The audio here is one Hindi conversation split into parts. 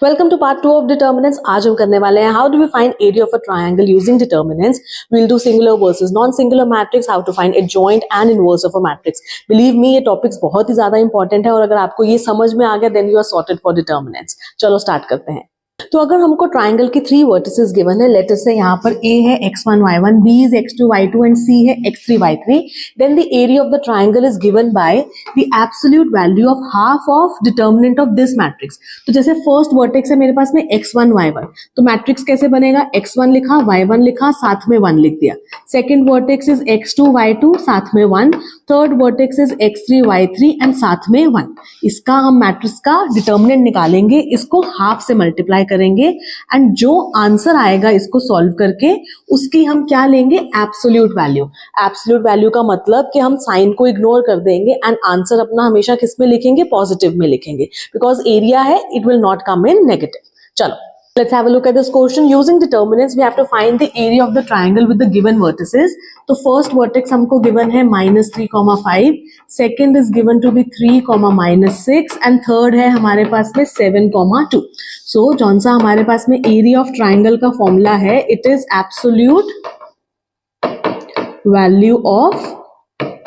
Welcome to part 2 of determinants. आज हम करने वाले हैं how do we find area of a triangle using determinants. We will do singular versus non singular matrix, how to find adjoint and inverse of a matrix. Believe me, ये टॉपिक्स बहुत ही ज्यादा इंपॉर्टेंट है और अगर आपको ये समझ में आ गया then you are sorted for determinants. चलो स्टार्ट करते हैं। तो अगर हमको ट्राइंगल की 3 वर्टिसेस गिवन है, लेट अस से यहाँ पर A है x1 y1, B is x2 y2 and C है x3 y3, then the area of the triangle is given by the absolute value of half of determinant of this matrix. तो जैसे फर्स्ट वर्टेक्स है मेरे पास में x1 y1, तो मैट्रिक्स कैसे बनेगा, x1 लिखा, y1 लिखा, साथ में 1 लिख दिया। Second vertex is x2 y2, साथ में 1। Third vertex is x3 y3 and साथ में 1। इसका हम मैट्रिक्स का डिटर्मिनेंट निकालेंगे, इसको हाफ से मल्टीप्लाई करेंगे एंड जो आंसर आएगा इसको सॉल्व करके उसकी हम क्या लेंगे, एब्सोल्यूट वैल्यू। एब्सोल्यूट वैल्यू का मतलब कि हम साइन को इग्नोर कर देंगे एंड आंसर अपना हमेशा किस में लिखेंगे, पॉजिटिव में लिखेंगे, बिकॉज एरिया है, it will not come in negative. चलो let's have a look at this question. Using determinants we have to find the area of the triangle with the given vertices. तो first vertex हमको given है -3, 5, second is given to be 3, -6 and third है हमारे पास में 7, 2. So जौन सा हमारे पास में area of triangle का फॉर्मूला है, it is absolute value of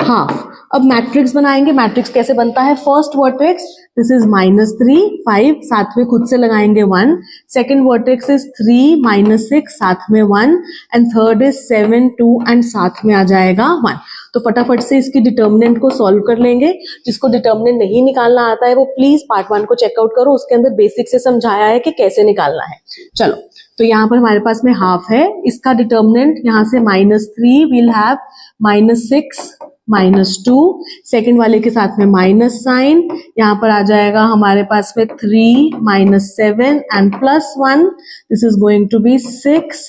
half. अब मैट्रिक्स बनाएंगे। मैट्रिक्स कैसे बनता है, फर्स्ट वर्टेक्स दिस इज -3, 5, साथ में खुद से लगाएंगे 1। सेकेंड वर्टेक्स इज 3, -6, साथ में 1 एंड थर्ड इज 7, 2 एंड साथ में आ जाएगा 1। तो फटाफट से इसकी डिटर्मिनेंट को सॉल्व कर लेंगे। जिसको डिटर्मिनेंट नहीं निकालना आता है वो प्लीज पार्ट 1 को चेकआउट करो, उसके अंदर बेसिक से समझाया है कि कैसे निकालना है। चलो तो यहाँ पर हमारे पास में हाफ है, इसका डिटर्मिनेंट यहाँ से -3 विल हैव -6 -2, सेकेंड वाले के साथ में माइनस साइन, यहाँ पर आ जाएगा हमारे पास में 3 -7 and +1, this is going to be 6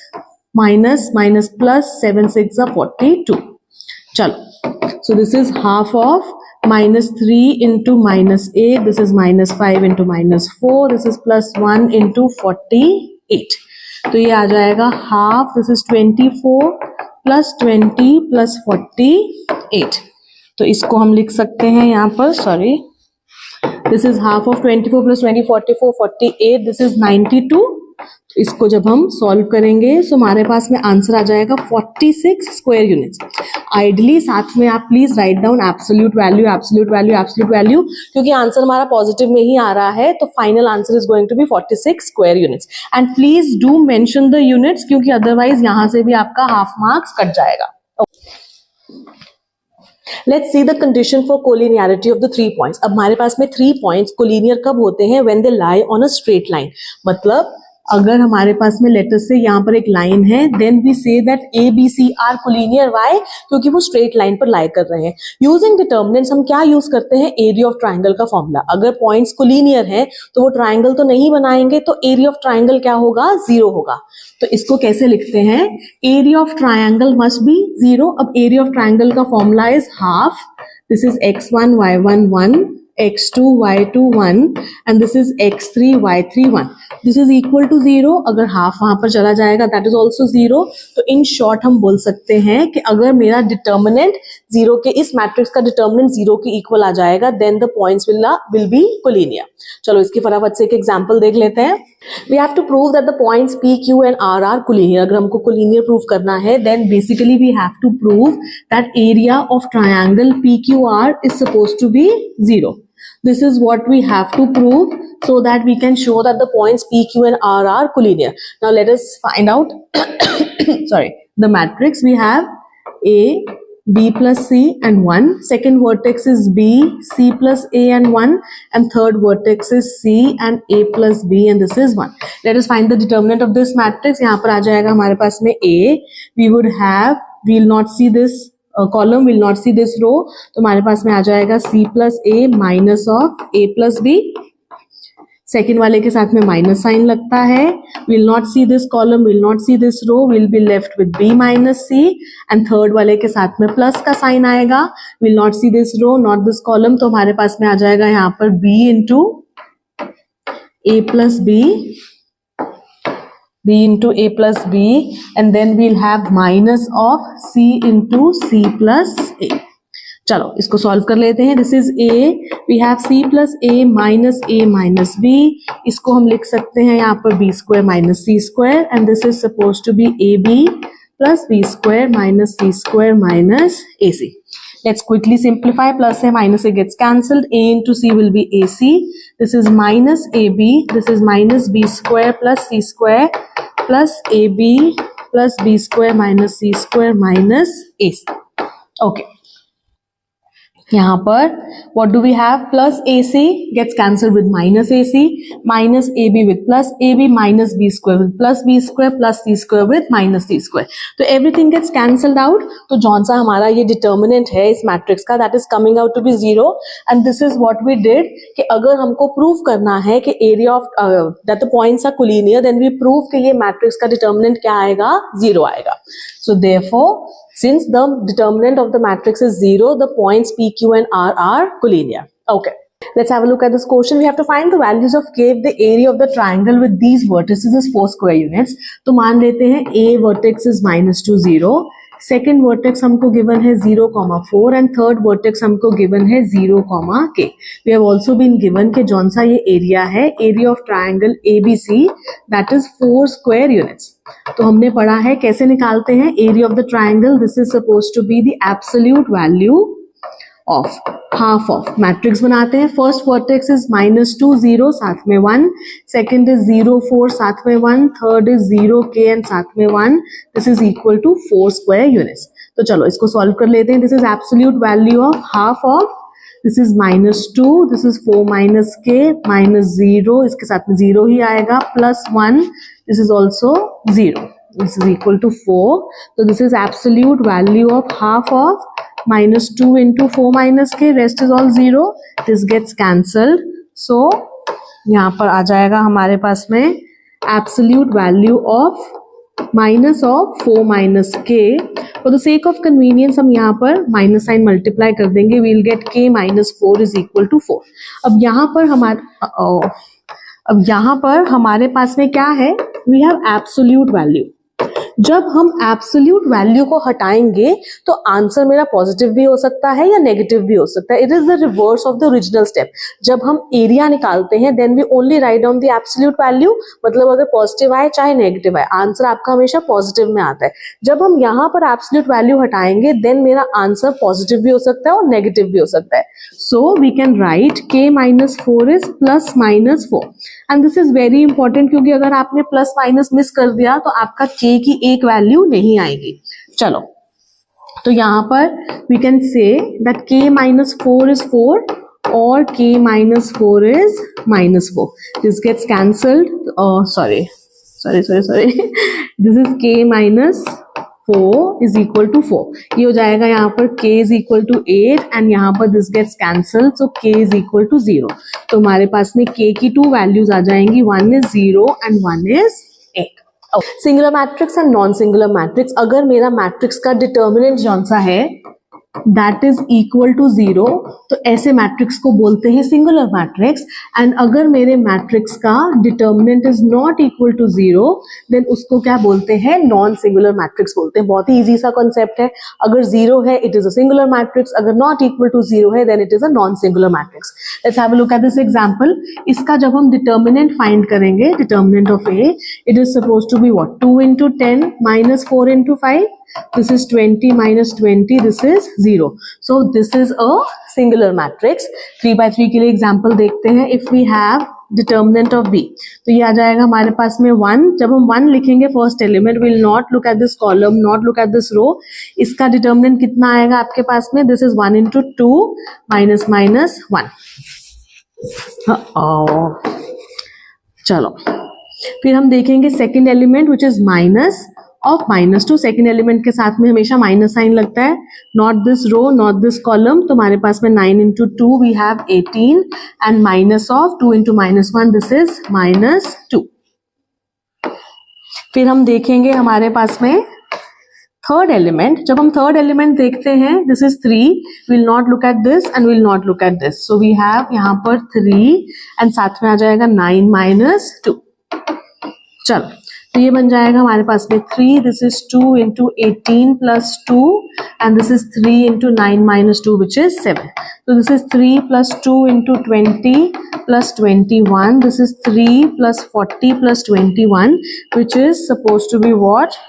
minus plus 7 6 42। चलो so this is half of -3 into -8, this is -5 into -4, this is +1 into 48। तो ये आ जाएगा हाफ, दिस इज 24 + 20 + 48। तो इसको हम लिख सकते हैं यहाँ पर, sorry, this is half of 24 + 20 44 48, this is 92। तो इसको जब हम सॉल्व करेंगे तो हमारे पास में आंसर आ जाएगा 46 स्क्वायर यूनिट्स। आइडली साथ में आप please write down absolute value, absolute value, absolute value, क्योंकि आंसर हमारा पॉजिटिव में ही आ रहा है। तो final answer is going to be 46 square units and please do mention the units, क्योंकि अदरवाइज यहां से भी आपका हाफ मार्क्स कट जाएगा। Let's see the condition for collinearity of the 3 points. अब हमारे पास में 3 points collinear कब होते हैं, when they lie on a straight line। मतलब अगर हमारे पास में लेटर से यहाँ पर एक लाइन है, then we say that A B C are collinear. Why, क्योंकि वो स्ट्रेट लाइन पर लाई कर रहे हैं। यूजिंग डिटर्मिनेंट्स हम क्या यूज करते हैं, एरिया ऑफ ट्राइंगल का फॉर्मूला। अगर पॉइंट्स कोलिनियर हैं तो वो ट्राइंगल तो नहीं बनाएंगे, तो एरिया ऑफ ट्राइंगल क्या होगा, 0 होगा। तो इसको कैसे लिखते हैं, area of triangle must be 0। अब एरिया ऑफ ट्राइंगल का formula is half, this is x1 y1 1, x2 y2 1 and this is x3 y3 1, this is equal to 0। अगर हाफ वहां पर चला जाएगा that is also 0। तो इन शॉर्ट हम बोल सकते हैं कि अगर मेरा डिटर्मिनेंट 0 के, इस मैट्रिक्स का डिटर्मिनेंट 0 के इक्वल आ जाएगा, then the points will be collinear. चलो इसकी फटाफट से एक एग्जांपल देख लेते हैं। We have to prove that the points P, Q and R are collinear. अगर हमको कोलिनियर प्रूव करना है then basically we have to prove that area of triangle PQR is supposed to be 0। This is what we have to prove so that we can show that the points P, Q and R are collinear. Now let us find out sorry, the matrix. We have A, B plus C and 1. Second vertex is B, C plus A and 1. And third vertex is C and A plus B and this is 1. Let us find the determinant of this matrix. यहाँ पर आ जाएगा हमारे पास में A. We will not see this column, will not see this row, तो हमारे पास में आ जाएगा C plus A minus of A plus B। Second वाले के साथ में माइनस साइन लगता है, will not see this column, will not see this row, will be left with B minus C। And third वाले के साथ में प्लस का साइन आएगा, will not see this row, not this column, तो हमारे पास में आ जाएगा यहाँ पर B into A plus B, B into A plus B, and then we'll have minus of C into C plus A। चलो इसको सॉल्व कर लेते हैं. This is a, we have c plus a minus b. इसको हम लिख सकते हैं यहाँ पर b square minus c square, and this is suppose to be ab plus b square minus c square minus ac. Let's quickly simplify. Plus a minus a gets cancelled. A into c will be ac. This is minus ab. This is minus b square plus c square plus ab plus b square minus c square minus ac. Okay. यहाँ पर what do we have? Plus AC gets cancelled with minus AC, minus AB with plus AB, minus B square with plus B square, plus C square with minus C square. तो everything gets cancelled out. तो जौन सा हमारा ये डिटर्मिनेंट है इस मैट्रिक्स का, that is coming out to be 0. And this is what we did कि अगर हमको प्रूव करना है कि area of that the points are collinear, then we prove कि ये मैट्रिक्स का डिटर्मिनेंट क्या आएगा? 0 आएगा. So therefore, since the determinant of the matrix is 0, the points P, Q and R are collinear. Okay. Let's have a look at this question. We have to find the values of K if the area of the triangle with these vertices is 4 square units. तो मान लेते हैं A vertex is -2, 0. Second vertex हमको गिवन है 0,4 एंड थर्ड वर्टेक्स हमको गिवन है 0,k. We have also been given कि जौन सा ये एरिया है, area of triangle ABC, that is 4 square units. तो हमने पढ़ा है कैसे निकालते हैं area of the triangle. This is suppose to be the absolute value of half of. Matrix बनाते हैं. फर्स्ट वर्टेक्स इज -2, 0 साथ में 1, सेकेंड इज 0, 4 साथ में 1, थर्ड इज 0k एंड साथ में 1. This is equal to 4 square units. तो चलो इसको सॉल्व कर लेते हैं. This is absolute value of half of, this is -2, this is 4 minus k minus 0, इसके साथ में 0 ही आएगा, plus 1, this is also 0. This is equal to 4. So this is absolute value of half of -2 into 4 minus k. Rest is all 0. This gets cancelled. So यहाँ पर आ जाएगा हमारे पास में absolute value of minus of 4 minus k. For the sake of convenience हम यहाँ पर माइनस साइन मल्टीप्लाई कर देंगे. We'll get k minus 4 is equal to 4. अब यहाँ पर हमारे पास में क्या है? We have absolute value. जब हम एब्सोल्यूट वैल्यू को हटाएंगे तो आंसर मेरा पॉजिटिव भी हो सकता है या नेगेटिव भी हो सकता है. It is the reverse of the original step. जब हम एरिया निकालते हैं then we only write down the absolute value. मतलब अगर पॉजिटिव आए चाहे नेगेटिव आए, आंसर आपका हमेशा पॉजिटिव में आता है. जब हम यहाँ पर एब्सोल्यूट वैल्यू हटाएंगे देन मेरा आंसर पॉजिटिव भी हो सकता है और नेगेटिव भी हो सकता है. So we can write k minus 4 is plus minus 4. And this is very important क्योंकि अगर आपने प्लस माइनस मिस कर दिया तो आपका k की एक वैल्यू नहीं आएगी. चलो तो यहां पर we can say that k minus 4 is 4 और k minus 4 is -4. This gets cancelled. Sorry. This is k minus 4 is equal to 4. ये हो जाएगा यहाँ पर k is equal to 8 and यहाँ पर this gets cancelled, so k is equal to 0. तो हमारे पास में k की 2 वैल्यूज आ जाएंगी. 1 is 0 and 1 is 8. Singular matrix and non singular matrix. अगर मेरा मैट्रिक्स का डिटर्मिनेंट जौन सा है दैट इज इक्वल टू 0 तो ऐसे मैट्रिक्स को बोलते हैं सिंगुलर मैट्रिक्स. एंड अगर मेरे मैट्रिक्स का determinant is not equal to 0 then उसको क्या बोलते हैं? नॉन सिंगुलर मैट्रिक्स बोलते हैं. बहुत ही इजी सा कॉन्सेप्ट है. अगर 0 है it is a singular matrix, अगर नॉट इक्वल टू 0 है then it is a non singular matrix. Let's have a look at this example. इसका जब हम डिटर्मिनेंट फाइंड करेंगे, determinant of A, it is suppose to be what? 2 into 10 minus 4 into 5. This is 20 minus 20. This is 0. So this is a singular matrix. 3 by 3 के लिए एग्जाम्पल देखते हैं. If we have determinant of B, तो ये आ जाएगा हमारे पास में 1. जब हम 1 लिखेंगे first element, will not look at this column, not look at this row. इसका डिटर्मिनेंट कितना आएगा आपके पास में? This is 1 into 2 minus minus 1. चलो फिर हम देखेंगे second element which is minus of -2. Second element के साथ में हमेशा माइनस साइन लगता है. Not this row, not this column. तो हमारे पास में 9 into 2 we have 18 and minus of 2 into -1 this is -2. फिर हम देखेंगे हमारे पास में थर्ड एलिमेंट. जब हम थर्ड एलिमेंट देखते हैं this is 3, will not look at this and will not look at this. So we have यहाँ पर 3 एंड साथ में आ जाएगा 9 minus 2. चलो तो ये बन जाएगा हमारे पास में 3, this is 2 into 18 plus 2 and this is 3 into 9 minus 2 which is 7. तो this is 3 plus 2 into 20 plus 21. This is 3 plus 40 plus 21 which is suppose to be what?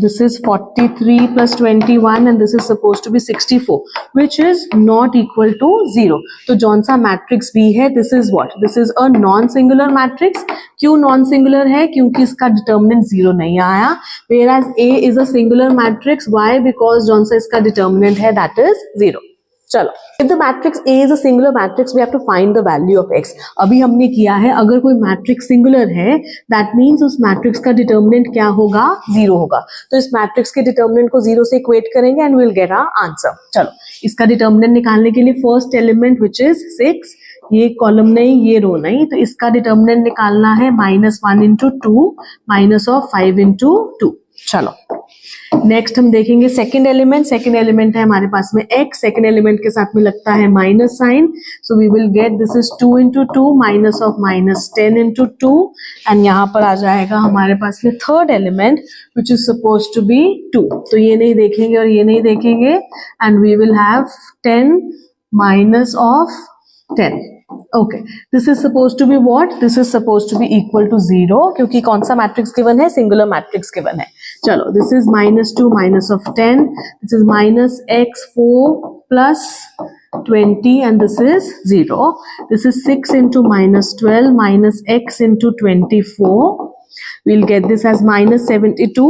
This is 43 plus 21 and this is supposed to be 64 which is not equal to 0. तो जौन सा मैट्रिक्स B है this is what? This is a non singular matrix. क्यों non singular है? क्योंकि इसका डिटर्मिनेंट 0 नहीं आया. Whereas A is a singular matrix. Why? Because जौन सा इसका डिटर्मिनेंट है that is 0. चलो, if the matrix A is a singular matrix, we have to find the value of x. अभी हमने किया है, अगर कोई मैट्रिक्स सिंगुलर है, that means उस मैट्रिक्स का डिटर्मिनेंट क्या होगा? 0 होगा. तो इस मैट्रिक्स के डिटर्मिनेंट को 0 से इक्वेट करेंगे and we'll get our answer. चलो, इसका डिटर्मिनेंट निकालने के लिए फर्स्ट एलिमेंट which is 6, ये कॉलम नहीं, ये रो नहीं, तो इसका डिटर्मिनेंट निकालना है -1 इंटू 2 माइनस ऑफ 5 इंटू 2. चलो, नेक्स्ट हम देखेंगे सेकेंड एलिमेंट. सेकेंड एलिमेंट है हमारे पास में x. सेकेंड एलिमेंट के साथ में लगता है minus sign. So we will get this is 2 into 2 minus of -10 into 2 and यहाँ पर आ जाएगा हमारे पास में third element which is suppose to be 2. तो ये नहीं देखेंगे और ये नहीं देखेंगे and we will have 10 minus of 10. Okay, this is suppose to be what? This is suppose to be equal to 0 क्योंकि कौन सा मैट्रिक्स गिवन है? सिंगुलर मैट्रिक्स गिवन है. चलो, this is -2 minus of 10, this is minus x4 plus 20 and this is 0. This is 6 into -12 minus x into 24. We'll get this as -72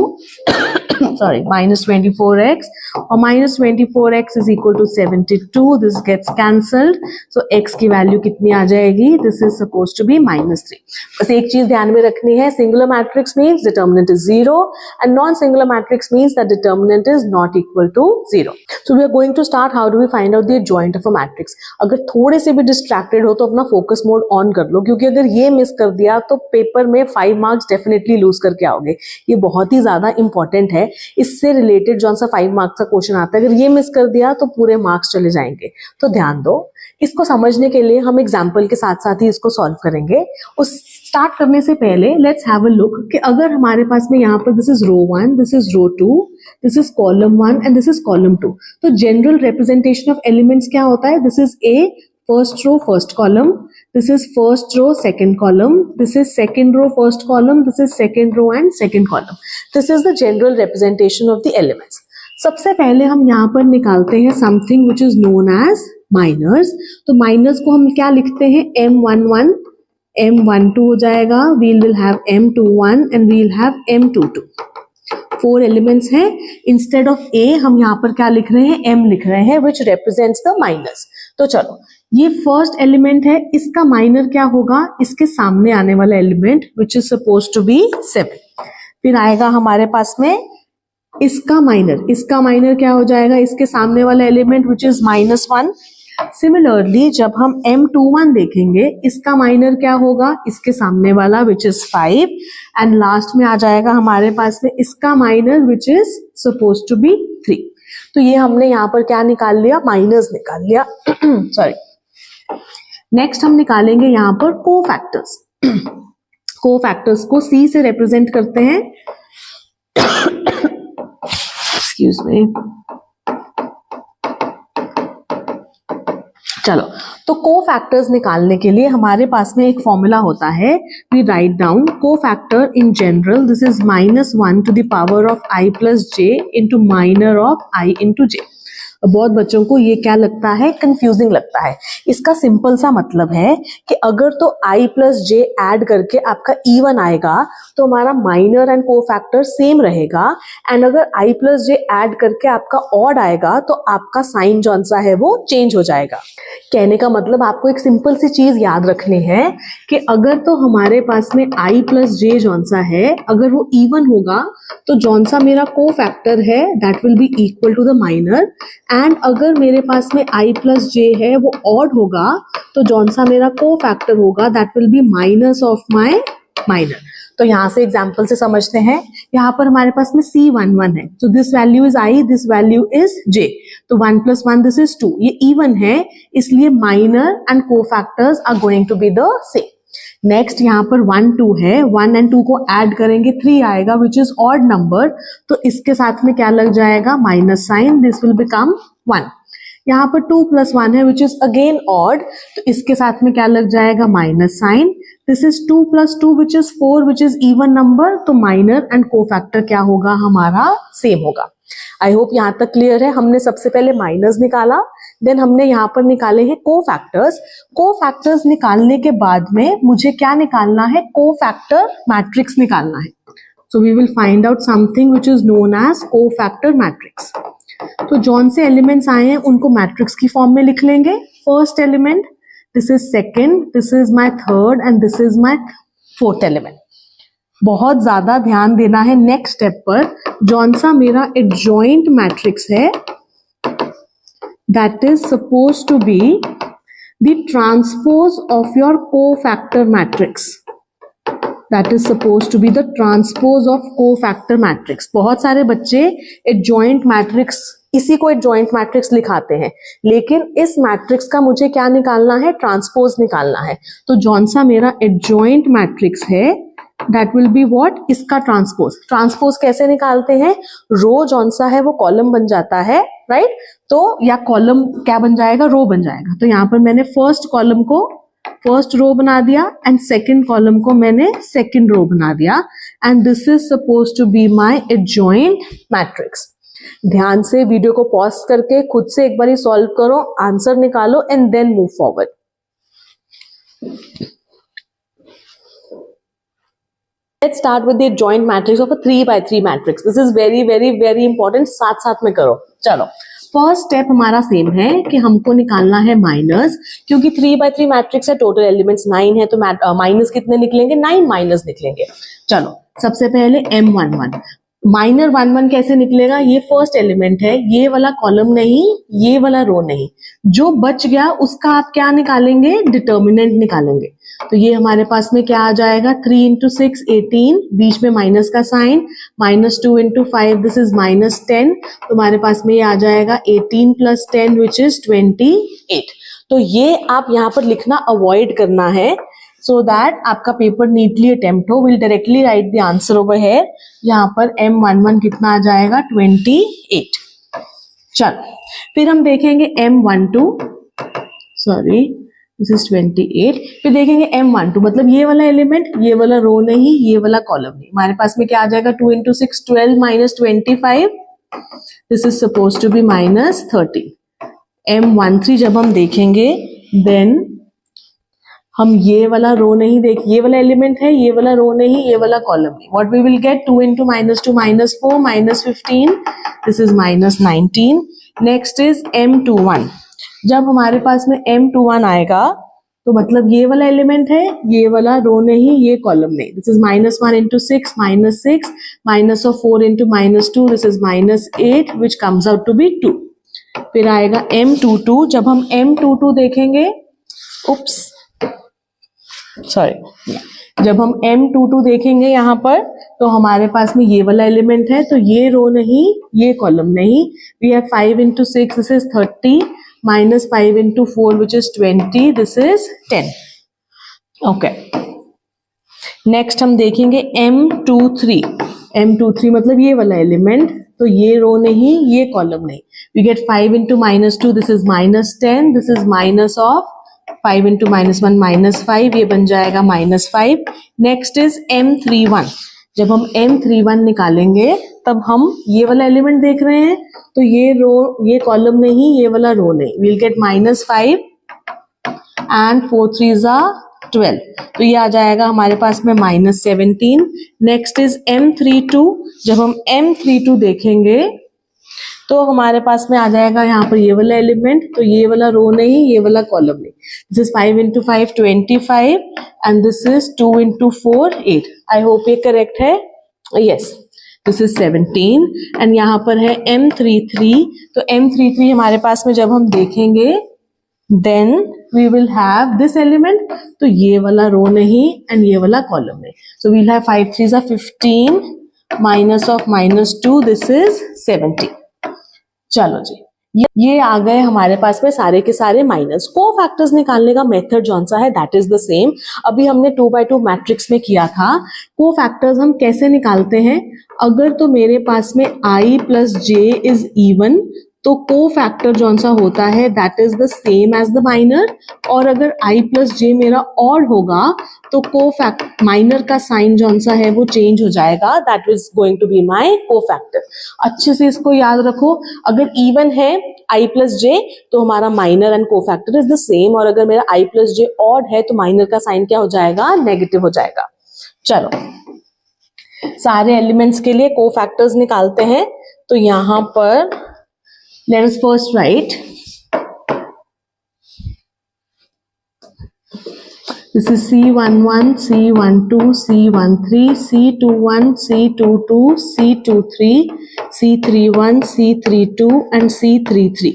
sorry, -24x or -24x is equal to 72. This gets cancelled. So x की वैल्यू कितनी आ जाएगी? This is supposed to be -3. बस एक चीज ध्यान में रखनी है, singular matrix means determinant is 0 and non-singular matrix means that determinant is not equal to 0. So we are going to start how do we find out the adjoint of a matrix. अगर थोड़े से भी distracted हो तो अपना focus mode on कर लो, क्योंकि अगर ये मिस कर दिया तो पेपर में 5 मार्क्स डेफिनेटली लूज करके आओगे. ये बहुत ही ज्यादा इंपॉर्टेंट है. इससे रिलेटेड जो सा 5 मार्क्स का क्वेश्चन आता है, अगर ये मिस कर दिया तो पूरे मार्क्स चले जाएंगे. तो ध्यान दो. इसको समझने के लिए हम एग्जाम्पल के साथ साथ ही इसको सॉल्व करेंगे. उस स्टार्ट करने से पहले लेट्स हैव अ लुक कि अगर हमारे पास में यहाँ पर this is row 1, this is row 2, this is column 1 and this is column 2. तो जनरल रिप्रेजेंटेशन ऑफ एलिमेंट्स क्या होता है? This is a first row first column, this is first row second column, this is second row first column, this is second row and second column. This is the general representation of the elements. सबसे पहले हम यहाँ पर निकालते हैं something which is known as minors. तो minors को हम क्या लिखते हैं? M11 M12 हो जाएगा, we will have M21 and we will have M22. 4 elements हैं. इंस्टेड ऑफ ए हम यहाँ पर क्या लिख रहे हैं? M लिख रहे हैं which represents the minors. तो चलो, ये फर्स्ट एलिमेंट है, इसका माइनर क्या होगा? इसके सामने आने वाला element which is suppose to be 7. फिर आएगा हमारे पास में इसका माइनर. इसका माइनर क्या हो जाएगा? इसके सामने वाला एलिमेंट विच इज -1. सिमिलरली जब हम M21 देखेंगे, इसका माइनर क्या होगा? इसके सामने वाला विच इज 5 एंड लास्ट में आ जाएगा हमारे पास में इसका minor which is suppose to be 3. तो ये हमने यहाँ पर क्या निकाल लिया? माइनर्स निकाल लिया. सॉरी. नेक्स्ट हम निकालेंगे यहाँ पर कोफैक्टर्स. कोफैक्टर्स को C से रिप्रेजेंट करते हैं. Excuse me. चलो, तो कोफैक्टर्स निकालने के लिए हमारे पास में एक फॉर्मूला होता है. We write down cofactor in general, this is -1 to the power of I plus j into minor of I into j. बहुत बच्चों को ये क्या लगता है? कंफ्यूजिंग लगता है. इसका सिंपल सा मतलब है कि अगर तो I प्लस जे ऐड करके आपका इवन आएगा तो हमारा माइनर एंड कोफैक्टर सेम रहेगा, एंड अगर I प्लस जे ऐड करके आपका ऑड आएगा तो आपका साइन जौन सा है वो चेंज हो जाएगा. कहने का मतलब आपको एक सिंपल सी चीज याद रखनी है कि अगर तो हमारे पास में I प्लस जे जौन सा है, अगर वो इवन होगा तो जौन सा मेरा कोफैक्टर है that will be equal to the minor, and अगर मेरे पास में I प्लस जे है वो ऑड होगा तो जौन सा मेरा कोफैक्टर होगा that will B minus of my minor. तो यहाँ से एग्जाम्पल से समझते हैं. यहाँ पर हमारे पास में C11 है, तो this value is I, this value is J. तो 1 + 1 दिस इज 2. ये इवन है, इसलिए minor and cofactors are going to be the same. Next यहाँ पर 1 2 है, 1 and 2 को ऐड करेंगे 3 आएगा विच इज ऑड नंबर, तो इसके साथ में क्या लग जाएगा minus sign, this will become 1। यहाँ पर 2 + 1 है विच इज अगेन ऑड, तो इसके साथ में क्या लग जाएगा minus sign, this is 2 + 2 which is 4 which is even number, तो माइनर एंड कोफैक्टर क्या होगा हमारा सेम होगा। आई होप यहाँ तक क्लियर है। हमने सबसे पहले माइनस निकाला, देन हमने यहाँ पर निकाले हैं कोफैक्टर्स। कोफैक्टर्स निकालने के बाद में मुझे क्या निकालना है, कोफैक्टर मैट्रिक्स निकालना है। So we will find out something which is known as cofactor matrix. तो जौन से एलिमेंट्स आए हैं उनको मैट्रिक्स की फॉर्म में लिख लेंगे। First element, this is second, this is my third and this is my fourth element. बहुत ज्यादा ध्यान देना है नेक्स्ट स्टेप पर, जौन सा मेरा एडजॉइंट मैट्रिक्स है that is suppose to be the transpose of your cofactor matrix, that is suppose to be the transpose of cofactor matrix. बहुत सारे बच्चे एडजॉइंट मैट्रिक्स, इसी को एडजॉइंट मैट्रिक्स लिखाते हैं, लेकिन इस मैट्रिक्स का मुझे क्या निकालना है, ट्रांसपोज निकालना है। तो जौन सा मेरा एडजॉइंट मैट्रिक्स है दैट विल बी व्हाट, इसका ट्रांसपोज। ट्रांसपोज कैसे निकालते हैं, रो जौन सा है वो कॉलम बन जाता है, राइट, तो या कॉलम क्या बन जाएगा, रो बन जाएगा। तो यहाँ पर मैंने फर्स्ट कॉलम को फर्स्ट रो बना दिया एंड सेकंड कॉलम को मैंने सेकंड रो बना दिया, and this is suppose to be my adjoint matrix. ध्यान से वीडियो को पॉज करके खुद से एक बार सॉल्व करो, आंसर निकालो and then move forward. Let's start with the adjoint matrix of a 3x3 matrix. This is very very very important, साथ साथ में करो। चलो, फर्स्ट स्टेप हमारा सेम है कि हमको निकालना है माइनस, क्योंकि 3x3 मैट्रिक्स है, टोटल एलिमेंट्स 9 है, तो माइनस कितने निकलेंगे, 9 माइनस निकलेंगे। चलो, सबसे पहले M11 माइनर 1 1 कैसे निकलेगा, ये फर्स्ट एलिमेंट है, ये वाला कॉलम नहीं, ये वाला रो नहीं, जो बच गया उसका आप क्या निकालेंगे, डिटर्मिनेंट निकालेंगे। तो ये हमारे पास में क्या आ जाएगा, 3 × 6 18, बीच में माइनस का साइन, -2 × 5 दिस इज -10, तो हमारे पास में ये आ जाएगा 18 + 10 विच इज 28। तो ये आप यहाँ पर लिखना अवॉइड करना है, so that आपका पेपर नीटली अटेम्प्ट हो। Will directly right the answer over here. यहाँ पर M11 कितना आ जाएगा, 28। चलो, फिर हम देखेंगे M12, सॉरी दिस इज 28। फिर देखेंगे M12, मतलब ये वाला एलिमेंट, ये वाला रो नहीं, ये वाला कॉलम नहीं, हमारे पास में क्या आ जाएगा, 2 × 6 12 -25, this is suppose to be -13। M13 जब हम देखेंगे देन हम ये वाला रो नहीं देख, ये वाला एलिमेंट है, ये वाला रो नहीं, ये वाला कॉलम नहीं, what we will get, 2 × -2 -4 -15, this is -19। Next is M21, जब हमारे पास में M21 आएगा तो मतलब ये वाला एलिमेंट है, ये वाला रो नहीं, ये कॉलम नहीं, this is -1 × 6 -6 -4 × -2, this is -8 which comes out to be 2। फिर आएगा M22, जब हम M22 देखेंगे, जब हम M22 देखेंगे यहाँ पर, तो हमारे पास में ये वाला एलिमेंट है, तो ये रो नहीं, ये कॉलम नहीं, we have 5 × 6 this is 30 -5 × 4 which is 20, this is 10। Okay, next हम देखेंगे M23। M23 मतलब ये वाला एलिमेंट, तो ये रो नहीं, ये कॉलम नहीं, we get 5 × -2 this is -10, this is minus of 5 × -1 -5, ये बन जाएगा -5। नेक्स्ट इज M31, जब हम M31 निकालेंगे तब हम ये वाला एलिमेंट देख रहे हैं, तो ये रो, ये कॉलम नहीं, ये वाला रो नहीं, we'll gate -5 and 4 3s are 12, तो ये आ जाएगा हमारे पास में -17। नेक्स्ट इज M32, जब हम M32 देखेंगे तो हमारे पास में आ जाएगा यहाँ पर ये वाला एलिमेंट, तो ये वाला रो नहीं, ये वाला कॉलम नहीं, this is 5 × 5 25 and this is 2 × 4 8। I hope ये करेक्ट है, यस, दिस इज 17। एंड यहाँ पर है M33, तो M33 हमारे पास में जब हम देखेंगे then we will have this element, तो ये वाला रो नहीं एंड ये वाला कॉलम नहीं, so we'll have 5 3s are 15 -2 this is 70। चलो जी, ये आ गए हमारे पास में सारे के सारे माइनस। कोफैक्टर्स निकालने का मेथड जौन सा है दैट इज द सेम। अभी हमने 2x2 मैट्रिक्स में किया था। कोफैक्टर्स हम कैसे निकालते हैं, अगर तो मेरे पास में i plus j is even तो कोफैक्टर जौन सा होता है that is the same as the minor, और अगर i प्लस जे मेरा ऑड होगा तो माइनर का साइन जौन सा है वो चेंज हो जाएगा, that is going to be my cofactor. अच्छे से इसको याद रखो, अगर इवन है i प्लस जे तो हमारा minor and cofactor is the same, और अगर मेरा i प्लस जे ऑड है तो माइनर का साइन क्या हो जाएगा, नेगेटिव हो जाएगा। चलो सारे एलिमेंट्स के लिए कोफैक्टर्स निकालते हैं। तो यहां पर let us first write this is C11, C12, C13, C21, C22, C23, C31, C32 and C33।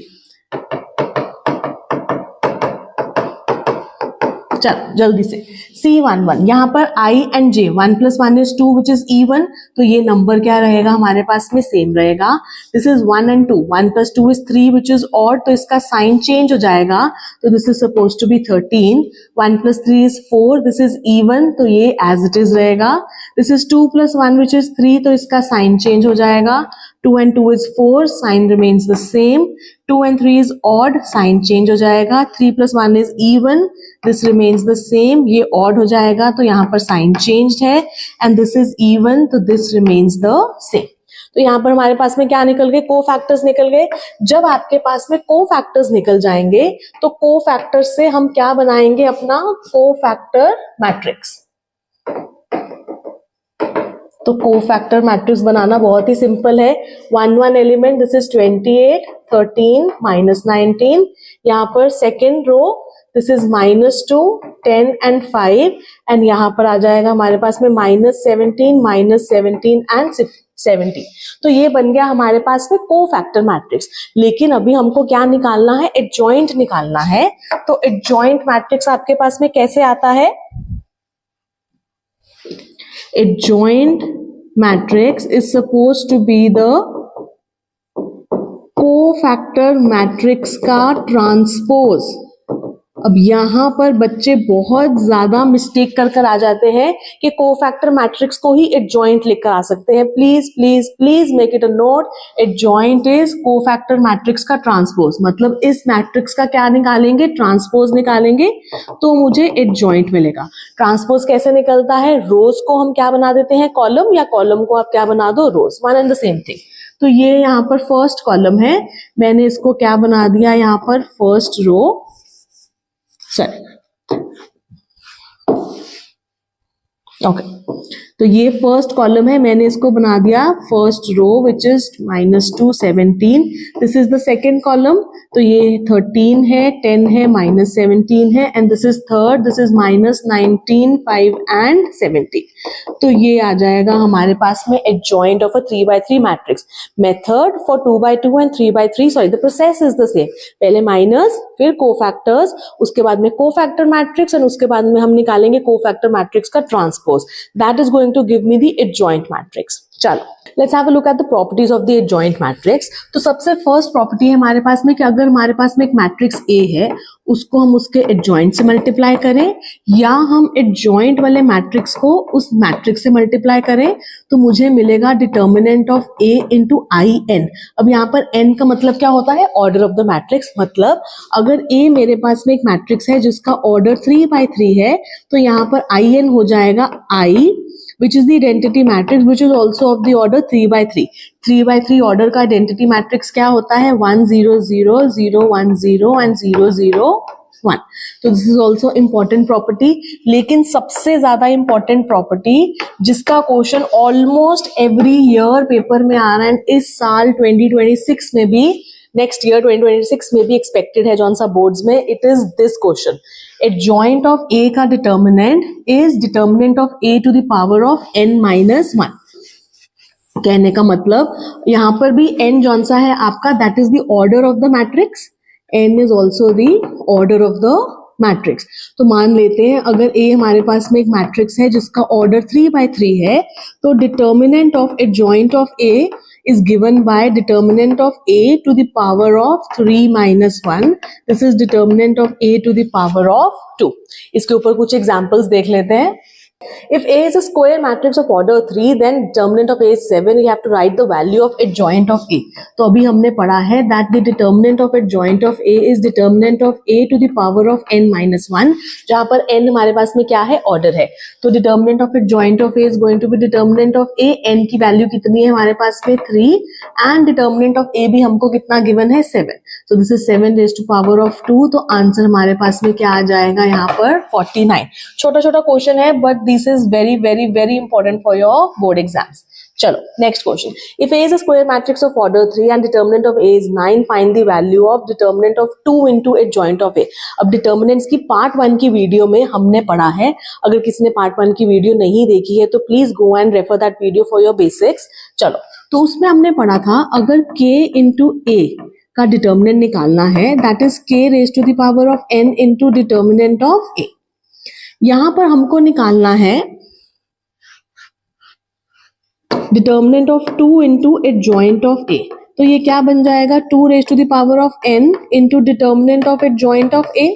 चलो जल्दी से C11 यहाँ पर I and J 1 + 1 = 2 which is even, तो ये नंबर क्या रहेगा हमारे पास में, सेम रहेगा। This is 1 and 2, 1 + 2 = 3 which is odd, तो इसका साइन चेंज हो जाएगा, तो this is suppose to be 13। 1 + 3 = 4, this is even, तो ये एज इट इज रहेगा। दिस इज 2 + 1 विच इज 3, तो इसका साइन चेंज हो जाएगा। 2 and 2 is 4, sign remains the same. 2 and 3 is odd, sign change हो जाएगा। 3 + 1 is even, this remains the same, ये odd हो जाएगा तो यहाँ पर sign changed है, and this is even, तो this remains the same। तो यहाँ पर हमारे पास में क्या निकल गए, कोफैक्टर्स निकल गए। जब आपके पास में कोफैक्टर्स निकल जाएंगे तो कोफैक्टर्स से हम क्या बनाएंगे, अपना कोफैक्टर मैट्रिक्स। तो कोफैक्टर मैट्रिक्स बनाना बहुत ही सिंपल है। 1 1 एलिमेंट, दिस इज 28, 13, -19। यहाँ पर second row, this is -2, 10 and 5, and यहाँ पर आ जाएगा हमारे पास में -17, -17 and 70। तो ये बन गया हमारे पास में कोफैक्टर मैट्रिक्स। लेकिन अभी हमको क्या निकालना है, एडजॉइंट निकालना है। तो एडजॉइंट मैट्रिक्स आपके पास में कैसे आता है, adjoint matrix is supposed to be the cofactor matrix का ट्रांसपोज। अब यहाँ पर बच्चे बहुत ज्यादा मिस्टेक कर आ जाते हैं कि कोफैक्टर मैट्रिक्स को ही एडजॉइंट लिखकर आ सकते हैं। Please please please make it a note, adjoint is cofactor matrix का ट्रांसपोज। मतलब इस मैट्रिक्स का क्या निकालेंगे, ट्रांसपोज निकालेंगे तो मुझे एडजॉइंट मिलेगा। ट्रांसपोज कैसे निकलता है, रोज को हम क्या बना देते हैं, कॉलम, या कॉलम को आप क्या बना दो, rows, one and the same thing. तो ये यहाँ पर फर्स्ट कॉलम है, मैंने इसको क्या बना दिया, यहाँ पर फर्स्ट रो, ओके तो ये फर्स्ट कॉलम है, मैंने इसको बना दिया first row which is -2, 17। This is the second column, तो ये 13 है, 10 है, -17 है, and this is third, this is -19, 5 and 70। तो ये आ जाएगा हमारे पास में adjoint of a 3x3 matrix. Method for 2x2 and 3x3, sorry the process is the same. पहले माइनस, फिर कोफैक्टर्स, उसके बाद में कोफैक्टर मैट्रिक्स, एंड उसके बाद में हम निकालेंगे कोफैक्टर मैट्रिक्स का transpose. That is going to give me the adjoint matrix। चलो let's have a look at the properties of the adjoint matrix। तो सबसे फर्स्ट प्रॉपर्टी है हमारे पास में कि अगर हमारे पास में एक मैट्रिक्स A है, उसको हम उसके एडजॉइंट से मल्टीप्लाई करें, या हम एडजॉइंट वाले मैट्रिक्स को उस मैट्रिक्स से मल्टीप्लाई करें, तो मुझे मिलेगा determinant of A into IN। अब यहाँ पर N का मतलब क्या होता है, ऑर्डर ऑफ द मैट्रिक्स। मतलब अगर A मेरे पास में एक मैट्रिक्स है जिसका ऑर्डर 3x3 है, तो यहाँ पर IN हो जाएगा I, which is the identity matrix which is also of the order 3x3। 3x3 order का आइडेंटिटी मैट्रिक्स क्या होता है, 1 0 0 0 1 0 and 0 0 1। तो this is also important property. लेकिन सबसे ज्यादा इंपॉर्टेंट प्रॉपर्टी जिसका question almost every year paper में आ रहा है, इस साल 2026 में भी, नेक्स्ट ईयर 2026 में भी एक्सपेक्टेड है जौन सा बोर्ड्स में, it is this question. Adjoint of A का determinant is determinant of A to the power of n-1। कहने का मतलब यहाँ पर भी n जौन सा है आपका, that is the order of the matrix, n is also the order of the matrix. तो मान लेते हैं अगर A हमारे पास में एक मैट्रिक्स है जिसका ऑर्डर 3x3 है, तो determinant of adjoint of A is given by determinant of a to the power of 3 minus 1. This is determinant of a to the power of 2. इसके ऊपर कुछ एग्जांपल्स देख लेते हैं. If A is a square matrix of order 3, then determinant of A is 7. We have to write the value of adjoint of A. तो अभी हमने पढ़ा है that the determinant of adjoint of A is determinant of A to the power of n minus 1. जहाँ पर n हमारे पास में क्या है, order है. तो determinant of adjoint of A is going to be determinant of A. n की वैल्यू कितनी है हमारे पास में 3 and determinant of A भी हमको कितना given है 7. So this is 7 raised to power of 2. तो आंसर हमारे पास में क्या आ जाएगा यहाँ पर 49. छोटा छोटा क्वेश्चन है but this is very important for your board exams. चलो next question. If A is a square matrix of order 3 and determinant of A is 9, find the value of determinant of 2 into adjoint of A. अब determinants की part 1 की वीडियो में हमने पढ़ा है. अगर किसी ने part 1 की वीडियो नहीं देखी है तो please go and refer that video for your basics. चलो तो उसमें हमने पढ़ा था अगर K into A का डिटर्मिनेंट निकालना है that is K raised to the power of n into determinant of A. यहां पर हमको निकालना है determinant of 2 into adjoint of A. तो ये क्या बन जाएगा 2 raise to the power of n into determinant of adjoint of A.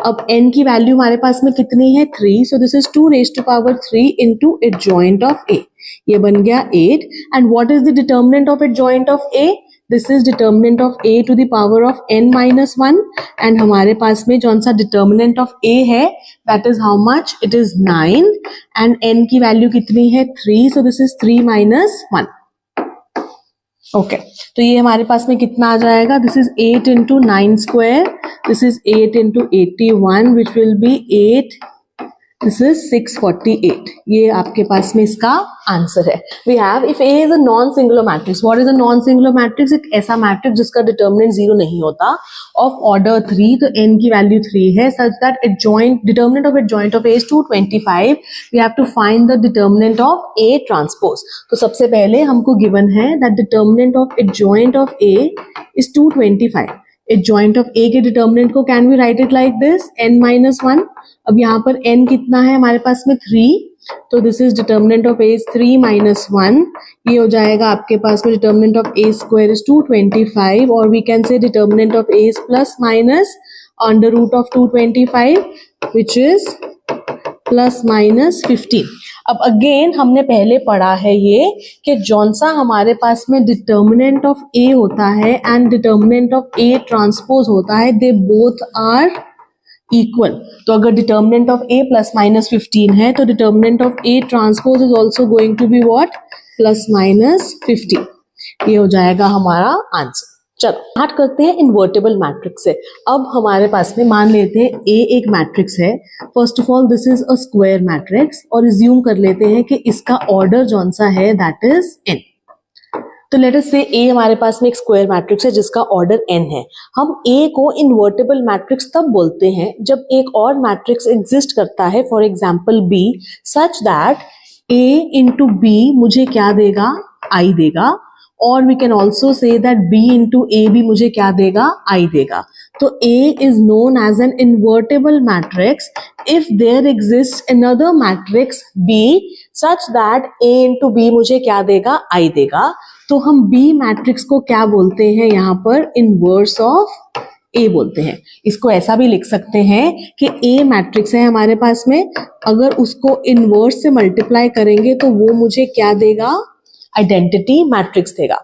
अब n की वैल्यू हमारे पास में कितनी है 3. So this is 2 raise to power 3 into adjoint of A. ये बन गया 8. And what is the determinant of adjoint of A. This is determinant of a to the power of n minus 1 and हमारे पास में जौन सा determinant of a है that is how much, it is 9 and n की वैल्यू कितनी है 3. So this is 3 minus 1. Okay, तो ये हमारे पास में कितना आ जाएगा. This is 8 into 9 square. This is 8 into 81 which will be 8. This is 648. ये आपके पास में इसका आंसर है. We have if A is a non-singular matrix. What is a non-singular matrix? एक ऐसा मैट्रिक्स जिसका डिटर्मिनेंट 0 नहीं होता of order 3. तो n की वैल्यू 3 है such that determinant of adjoint of A is 225. We have to find the determinant of A transpose. तो सबसे पहले हमको given है that determinant of adjoint of A is 225. adjoint of A के डिटर्मिनेंट को can we write it like this n minus 1. अब यहाँ पर n कितना है हमारे पास में 3. तो this is determinant of A is 3 minus 1. ये हो जाएगा आपके पास में determinant of A square is 225 और we can say determinant of A is plus minus under root of 225 which is plus minus 15. अब अगेन हमने पहले पढ़ा है ये कि जौन सा हमारे पास में डिटर्मिनेंट ऑफ A होता है and determinant of A transpose होता है दे बोथ आर इक्वल. तो अगर determinant of A plus minus 15 है तो determinant of A transpose is also going to be what plus minus 15. ये हो जाएगा हमारा आंसर. चलो स्टार्ट करते हैं इन्वर्टेबल मैट्रिक्स से. अब हमारे पास में मान लेते हैं A एक मैट्रिक्स है. First of all this is a square matrix और रिज्यूम कर लेते हैं कि इसका ऑर्डर जौन सा है दैट इज n. तो लेट अस से A हमारे पास में एक स्क्वायर मैट्रिक्स है जिसका ऑर्डर n है. हम A को इन्वर्टेबल मैट्रिक्स तब बोलते हैं जब एक और मैट्रिक्स एग्जिस्ट करता है for example B such that A into B मुझे क्या देगा I देगा और we can also say that B into A भी मुझे क्या देगा I देगा. तो A is known as an invertible matrix if there exist another matrix B such that A into B मुझे क्या देगा I देगा. तो हम B मैट्रिक्स को क्या बोलते हैं यहाँ पर इनवर्स ऑफ A बोलते हैं. इसको ऐसा भी लिख सकते हैं कि A मैट्रिक्स है हमारे पास में, अगर उसको इनवर्स से मल्टीप्लाई करेंगे तो वो मुझे क्या देगा आइडेंटिटी मैट्रिक्स देगा.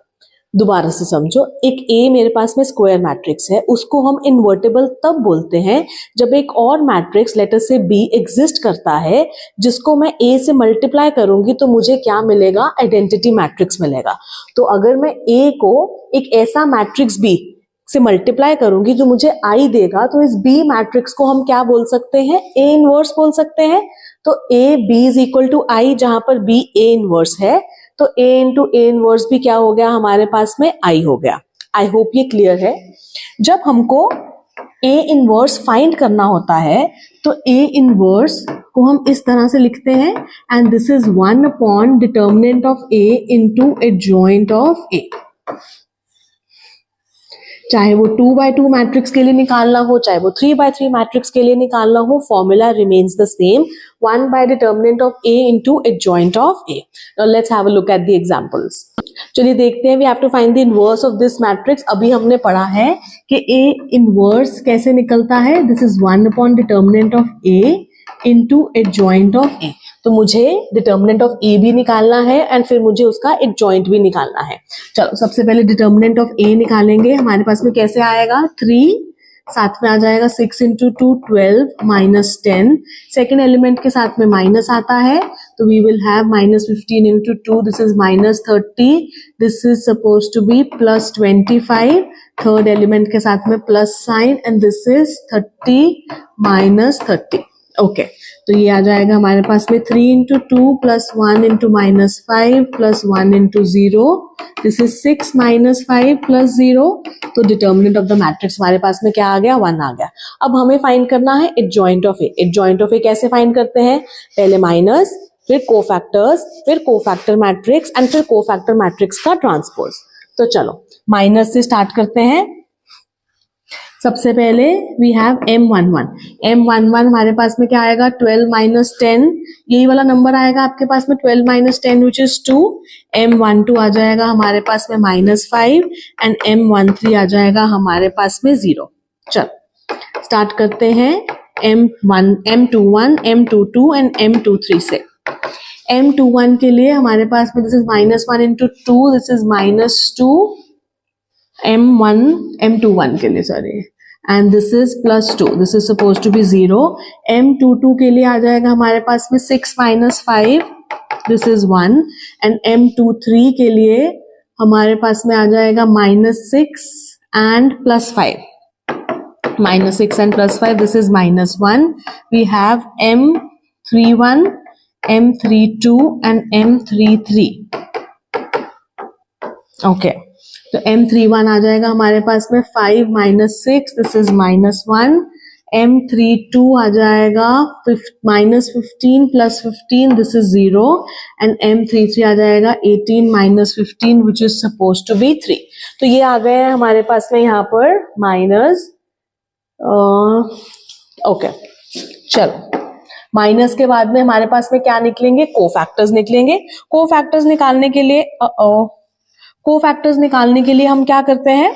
दोबारा से समझो, एक A मेरे पास में स्क्वायर मैट्रिक्स है, उसको हम इन्वर्टेबल तब बोलते हैं जब एक और मैट्रिक्स लेटर से B एग्जिस्ट करता है जिसको मैं A से मल्टीप्लाई करूंगी तो मुझे क्या मिलेगा आइडेंटिटी मैट्रिक्स मिलेगा. तो अगर मैं A को एक ऐसा मैट्रिक्स B से मल्टीप्लाई करूंगी जो मुझे I देगा तो इस B मैट्रिक्स को हम क्या बोल सकते हैं A इनवर्स बोल सकते हैं. तो A B is equal to I जहां पर B A इनवर्स है तो A इंटू A इनवर्स भी क्या हो गया हमारे पास में I हो गया. आई होप ये क्लियर है. जब हमको A इनवर्स फाइंड करना होता है तो A इनवर्स को हम इस तरह से लिखते हैं and this is 1 upon determinant of A into adjoint of A. चाहे वो 2x2 मैट्रिक्स के लिए निकालना हो, चाहे वो 3x3 मैट्रिक्स के लिए निकालना हो, formula remains the same, 1 by determinant of A into adjoint of A. Now let's have a look at the examples. चलिए देखते हैं, we have to find the inverse of this matrix. अभी हमने पढ़ा है कि A inverse कैसे निकलता है, this is 1 upon determinant of A into adjoint of A. तो मुझे डिटर्मिनेंट ऑफ ए भी निकालना है एंड फिर मुझे उसका एडजॉइंट भी निकालना है. चलो सबसे पहले डिटर्मिनेंट ऑफ ए निकालेंगे. हमारे पास में कैसे आएगा, 3 साथ में आ जाएगा 6 into 2 12 minus 10. सेकेंड एलिमेंट के साथ में माइनस आता है तो we will have minus 15 into 2, this is minus 30, this is suppose to be plus 25. Third element के साथ में plus sign and this is 30 minus 30. Okay तो ये आ जाएगा हमारे पास में 3 into 2 plus 1 into minus 5 plus 1 into 0. This is 6 minus 5 plus 0. तो डिटर्मिनेंट ऑफ द मैट्रिक्स हमारे पास में क्या आ गया, 1 आ गया. अब हमें फाइंड करना है adjoint of A. Adjoint of A कैसे फाइंड करते हैं, पहले माइनस, फिर कोफैक्टर्स, फिर कोफैक्टर मैट्रिक्स एंड फिर कोफैक्टर मैट्रिक्स का ट्रांसपोज. तो चलो माइनस से स्टार्ट करते हैं. सबसे पहले वी हैव m11. m11 हमारे पास में क्या आएगा, 12 minus 10, यही वाला नंबर आएगा आपके पास में 12 minus 10 which is 2. m12 आ जाएगा हमारे पास में -5 एंड m13 आ जाएगा हमारे पास में 0. चलो स्टार्ट करते हैं m21, m22 एंड m23 से. m21 के लिए हमारे पास में this is -1 into 2, this is -2. m21 के लिए sorry and this is +2, this is suppose to be 0. m22 के लिए आ जाएगा हमारे पास में 6 minus 5, this is 1 and m23 के लिए हमारे पास में आ जाएगा -6 and +5, -6 and +5, this is -1. We have m31, m32 and m33. Okay. तो m31 आ जाएगा हमारे पास में 5 minus 6, दिस इज -1. m32 आ जाएगा -15 plus 15, this is 0 and m33 आ जाएगा 18 minus 15 which is suppose to be 3. तो ये आ गए हमारे पास में यहाँ पर माइनस. ओके चलो माइनस के बाद में हमारे पास में क्या निकलेंगे, कोफैक्टर्स निकलेंगे. कोफैक्टर्स निकालने के लिए कोफैक्टर्स निकालने के लिए हम क्या करते हैं,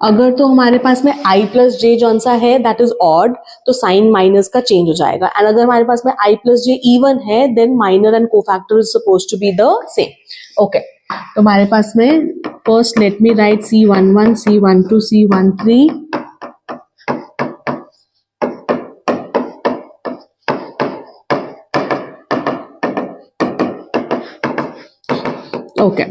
अगर तो हमारे पास में i plus j जौन सा है दैट इज ऑड, तो साइन माइनस का चेंज हो जाएगा. एंड अगर हमारे पास में i plus j इवन है then minor and cofactor is suppose to be the same. Okay तो हमारे पास में first let me write C11, C12, C13. Okay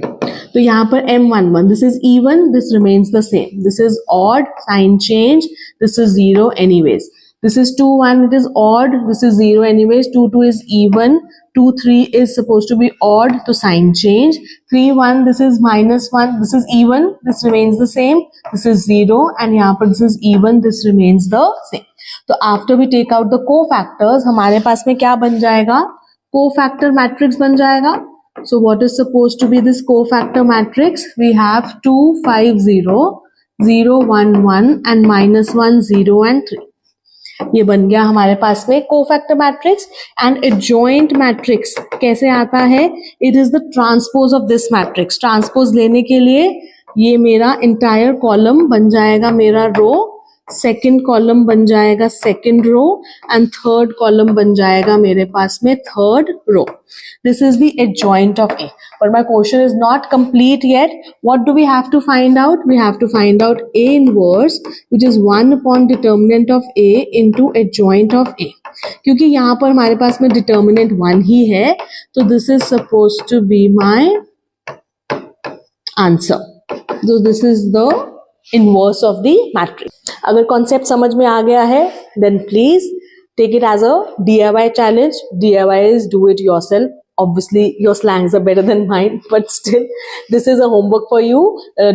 तो यहाँ पर m11, this is even, this remains the same. This is odd, sign change, this is 0 anyways. This is 2-1, it is odd, this is 0 anyways. 2-2 is even, 2-3 is supposed to be odd, तो sign change. 3-1, this is -1, this is even, this remains the same, this is 0 and यहाँ पर this is even, this remains the same. तो after we take out the cofactors, हमारे पास में क्या बन जाएगा, cofactor matrix बन जाएगा. So what is supposed to be this cofactor matrix? We have 2, 5, 0, 0, 1, 1 and -1, 0 and 3. ये बन गया हमारे पास में cofactor matrix. And adjoint matrix कैसे आता है, it is the transpose of this matrix. Transpose लेने के लिए ये मेरा इंटायर कॉलम बन जाएगा मेरा रो, सेकंड कॉलम बन जाएगा second row and third column बन जाएगा मेरे पास में third row. This is the adjoint of A. But my question is not complete yet. What do we have to find out? We have to find out A inverse, which is 1 upon determinant of A into adjoint of A. क्योंकि यहाँ पर हमारे पास में determinant 1 ही है, तो this is supposed to be my answer. So this is the inverse of the matrix. अगर concept समझ में आ गया है, then please take it as a DIY challenge. DIY is do it yourself. Obviously your slangs are better than mine, but still this is a homework for you.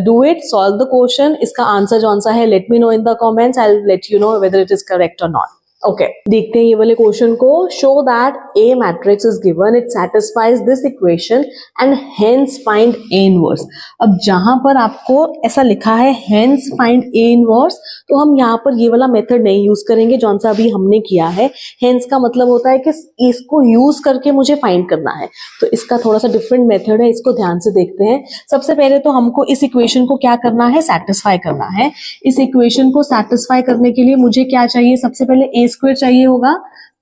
Do it, solve the question. इसका आंसर जौन सा है let me know in the comments. I'll let you know whether it is correct or not. Okay देखते हैं ये वाले क्वेश्चन को। Show that A matrix is given, it satisfies this equation and hence find A inverse. अब जहां पर आपको ऐसा लिखा है हेंस फाइंड ए इनवर्स, तो हम यहाँ पर ये वाला मेथड नहीं यूज करेंगे जौन सा अभी हमने किया है। हेंस का मतलब होता है कि इसको यूज करके मुझे फाइंड करना है, तो इसका थोड़ा सा डिफरेंट मेथड है, इसको ध्यान से देखते हैं। सबसे पहले तो हमको इस इक्वेशन को क्या करना है, सैटिस्फाई करना है। इस इक्वेशन को सैटिस्फाई करने के लिए मुझे क्या चाहिए, सबसे पहले ए स्क्वायर चाहिए होगा,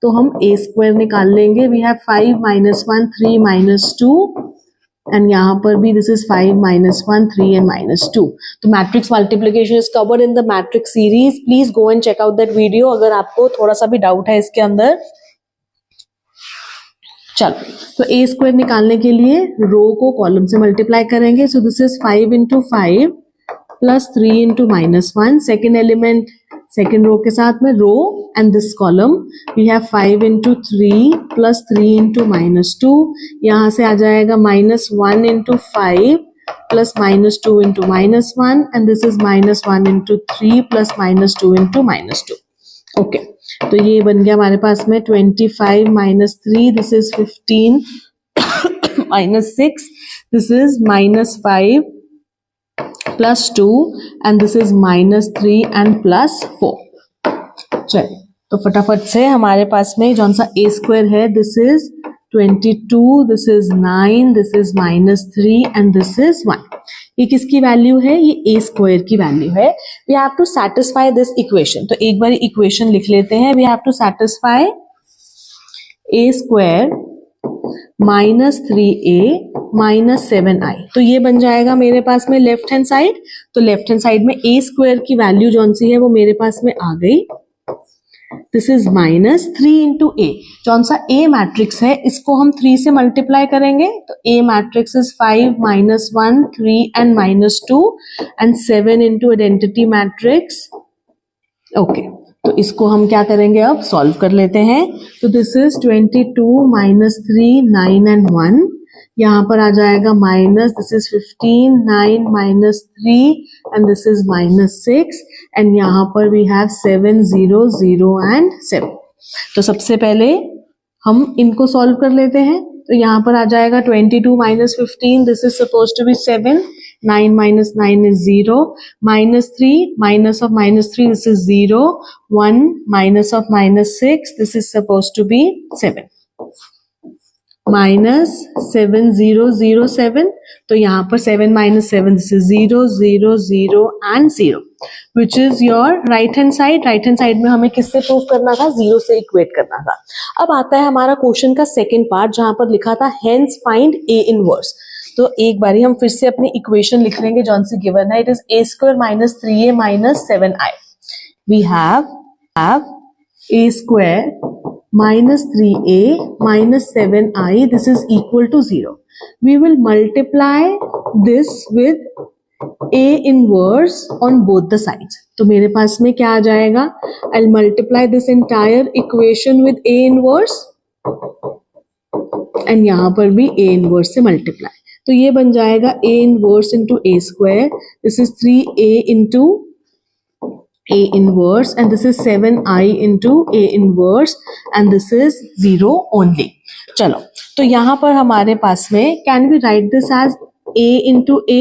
तो हम ए स्क्वायर निकाल लेंगे। वी हैव 5 - 1 3 - 2 एंड यहाँ पर भी दिस इज 5 - 1 3 and -2। तो matrix multiplication is covered in the matrix series, please go and check out that video अगर आपको थोड़ा सा भी डाउट है इसके अंदर। चलो तो ए स्क्वायर निकालने के लिए रो को कॉलम से मल्टीप्लाई करेंगे। So this is 5 × 5 plus 3 × -1, second element second row के साथ में row and this column we have 5 × 3 plus 3 × -2, यहाँ से आ जाएगा -1 × 5 plus -2 × -1 and this is -1 × 3 plus -2 × -2। Okay तो ये बन गया हमारे पास में 25 - 3 this is 15 -6 this is -5 plus 2 and this is -3 and plus 4। चलिए तो फटाफट से हमारे पास में जौन सा ए स्क्वायर है this is 22, this is 9, this is -3 and this is 1। ये किसकी वैल्यू है, ये ए स्क्वायर की वैल्यू है। We have to satisfy this equation, तो एक बार इक्वेशन लिख लेते हैं। We have to satisfy A square -3a - 7i, तो ये बन जाएगा मेरे पास में लेफ्ट हैंड साइड। तो लेफ्ट हैंड साइड में ए स्क्वायर की वैल्यू जौन सी है वो मेरे पास में आ गई। दिस इज -3 × a, जौन सा ए मैट्रिक्स है इसको हम 3 से मल्टीप्लाई करेंगे, तो A matrix is 5 - 1 3 and -2 and 7 × identity matrix. Okay तो इसको हम क्या करेंगे, अब सॉल्व कर लेते हैं। तो दिस इज 22 - 3 9 and 1, यहाँ पर आ जाएगा minus, this is 15 9 -3 and this is -6 and यहाँ पर वी हैव 7 0 0 and 7। तो सबसे पहले हम इनको सॉल्व कर लेते हैं। तो यहाँ पर आ जाएगा 22 - 15 this is suppose to be 7, 9 - 9 is 0, -3 minus of -3 this is 0, 1 minus of -6 this is supposed to be 7, -7 0 0 7। तो यहाँ पर 7 - 7 this is 0 0 0 and 0 which is your right hand side। Right hand side में हमें किससे प्रूव करना था, 0 से इक्वेट करना था। अब आता है हमारा क्वेश्चन का सेकेंड पार्ट जहां पर लिखा था हेंस फाइंड ए इनवर्स। तो एक बारी हम फिर से अपनी इक्वेशन लिख लेंगे जौन सी गिवन है, it is a square -3a - 7i। We have a square -3a - 7i this is equal to 0। we will multiply this with a inverse on both the sides। तो मेरे पास में क्या आ जाएगा, I'll multiply this entire equation with a inverse and यहाँ पर भी a inverse से multiply। तो ये बन जाएगा a inverse into a square, this is 3a into a inverse and this is 7i into a inverse and this is 0 only। चलो तो यहाँ पर हमारे पास में can we write this as a into a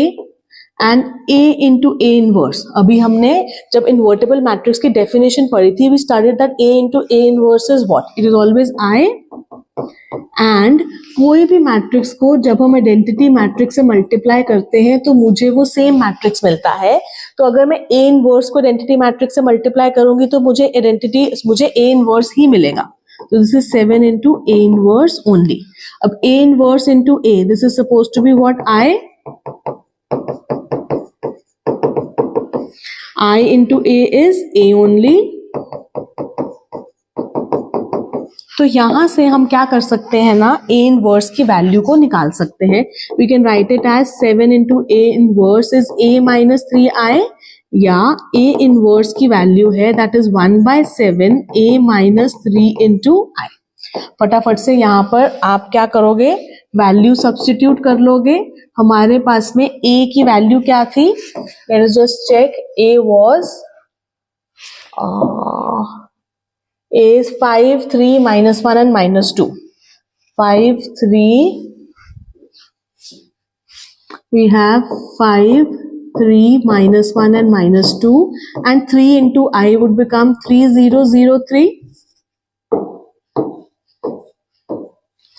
and a into a inverse। अभी हमने जब इन्वर्टेबल मैट्रिक्स की डेफिनेशन पढ़ी थी, we studied that a into a inverse is what, it is always I। And कोई भी मैट्रिक्स को जब हम आइडेंटिटी मैट्रिक्स से मल्टीप्लाई करते हैं तो मुझे वो सेम मैट्रिक्स मिलता है। तो अगर मैं ए इनवर्स को आइडेंटिटी मैट्रिक्स से मल्टीप्लाई करूंगी तो मुझे ए इनवर्स ही मिलेगा। तो this is 7 into a inverse only। अब a inverse into a this is supposed to be what, I into a is a only। तो यहां से हम क्या कर सकते हैं ना, a इनवर्स की वैल्यू को निकाल सकते हैं। We can write it as 7 into a inverse is a - 3i, या a इनवर्स की वैल्यू है that is 1/7 a - 3 into i। फटाफट से यहाँ पर आप क्या करोगे, वैल्यू सब्स्टिट्यूट कर लोगे। हमारे पास में a की वैल्यू क्या थी, let us just check, a is 5, 3, -1 and -2. 5, 3, we have 5, 3, -1 and -2, and 3 into I would become 3003.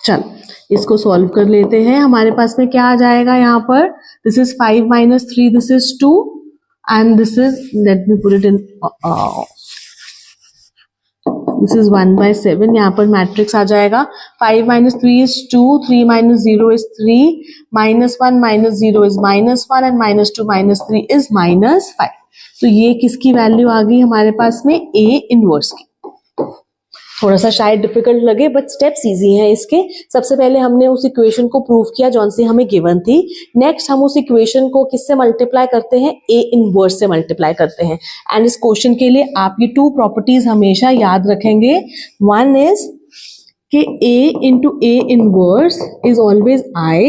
चलो इसको सॉल्व कर लेते हैं। हमारे पास में क्या आ जाएगा यहाँ पर, this is 5 - 3, this is 2 and this is, let me put it in, this is 1/7। यहाँ पर मैट्रिक्स आ जाएगा 5 - 3 is 2, 3 - 0 is 3, -1 - 0 is -1 and -2 - 3 is -5। तो ये किसकी वैल्यू आ गई हमारे पास में, A इनवर्स की। थोड़ा सा शायद डिफिकल्ट लगे बट स्टेप्स इजी हैं इसके। सबसे पहले हमने उस इक्वेशन को प्रूव किया जौन सी हमें गिवन थी। नेक्स्ट हम उस इक्वेशन को किससे मल्टीप्लाई करते हैं, A इनवर्स से मल्टीप्लाई करते हैं। एंड इस क्वेश्चन के लिए आप ये 2 प्रॉपर्टीज हमेशा याद रखेंगे। वन इज कि A into A inverse is always I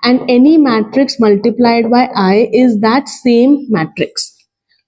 and any matrix multiplied by I is that same matrix।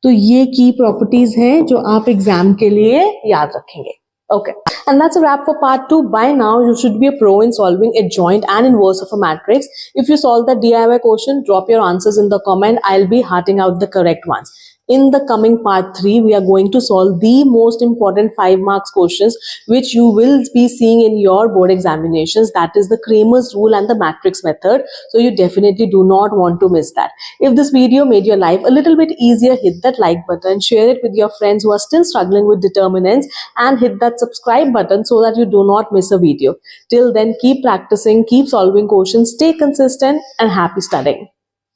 तो ये की प्रॉपर्टीज हैं जो आप एग्जाम के लिए याद रखेंगे। Okay, and that's a wrap for part 2. By now, you should be a pro in solving adjoint and inverse of a matrix. If you solve the DIY question, drop your answers in the comment. I'll be hearting out the correct ones. In the coming part 3, we are going to solve the most important 5 marks questions which you will be seeing in your board examinations. That is the Cramer's rule and the matrix method. So you definitely do not want to miss that. If this video made your life a little bit easier, hit that like button, share it with your friends who are still struggling with determinants, and hit that subscribe button so that you do not miss a video. Till then, keep practicing, keep solving questions, stay consistent, and happy studying.